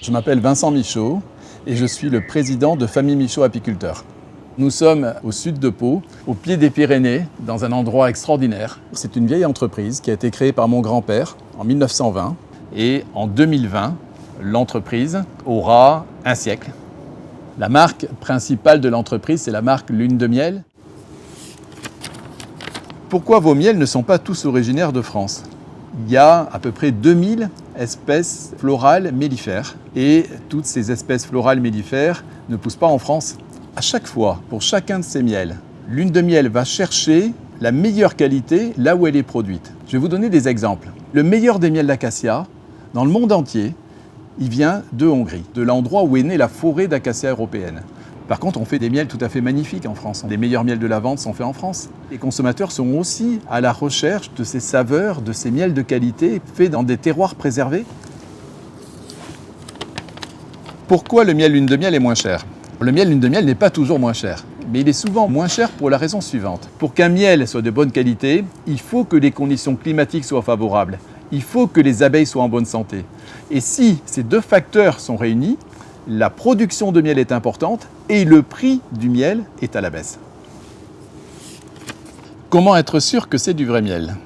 Je m'appelle Vincent Michaud et je suis le président de Famille Michaud Apiculteurs. Nous sommes au sud de Pau, au pied des Pyrénées, dans un endroit extraordinaire. C'est une vieille entreprise qui a été créée par mon grand-père en 1920 et en 2020, l'entreprise aura un siècle. La marque principale de l'entreprise, c'est la marque Lune de Miel. Pourquoi vos miels ne sont pas tous originaires de France ? Il y a à peu près 2000 espèces florales mellifères et toutes ces espèces florales mellifères ne poussent pas en France. À chaque fois, pour chacun de ces miels, Lune de Miel va chercher la meilleure qualité là où elle est produite. Je vais vous donner des exemples. Le meilleur des miels d'acacia, dans le monde entier, il vient de Hongrie, de l'endroit où est née la forêt d'acacia européenne. Par contre, on fait des miels tout à fait magnifiques en France. Les meilleurs miels de la vente sont faits en France. Les consommateurs sont aussi à la recherche de ces saveurs, de ces miels de qualité faits dans des terroirs préservés. Pourquoi le miel Lune de Miel est moins cher ? Le miel Lune de Miel n'est pas toujours moins cher, mais il est souvent moins cher pour la raison suivante. Pour qu'un miel soit de bonne qualité, il faut que les conditions climatiques soient favorables. Il faut que les abeilles soient en bonne santé. Et si ces deux facteurs sont réunis, la production de miel est importante et le prix du miel est à la baisse. Comment être sûr que c'est du vrai miel ?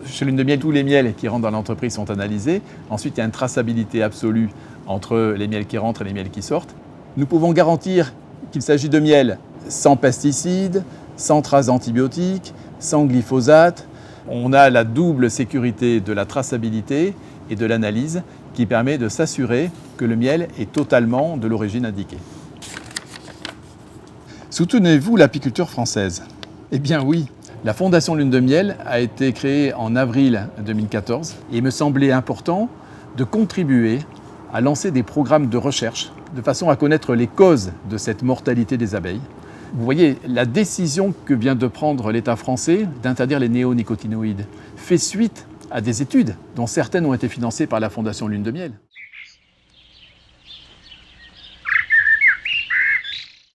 Chez Lune de Miel, tous les miels qui rentrent dans l'entreprise sont analysés. Ensuite, il y a une traçabilité absolue entre les miels qui rentrent et les miels qui sortent. Nous pouvons garantir qu'il s'agit de miel sans pesticides, sans traces d'antibiotiques, sans glyphosate. On a la double sécurité de la traçabilité et de l'analyse qui permet de s'assurer que le miel est totalement de l'origine indiquée. Soutenez-vous l'apiculture française ? Eh bien oui, la Fondation Lune de Miel a été créée en avril 2014 et il me semblait important de contribuer à lancer des programmes de recherche de façon à connaître les causes de cette mortalité des abeilles. Vous voyez, la décision que vient de prendre l'État français d'interdire les néonicotinoïdes fait suite à des études dont certaines ont été financées par la Fondation Lune de Miel.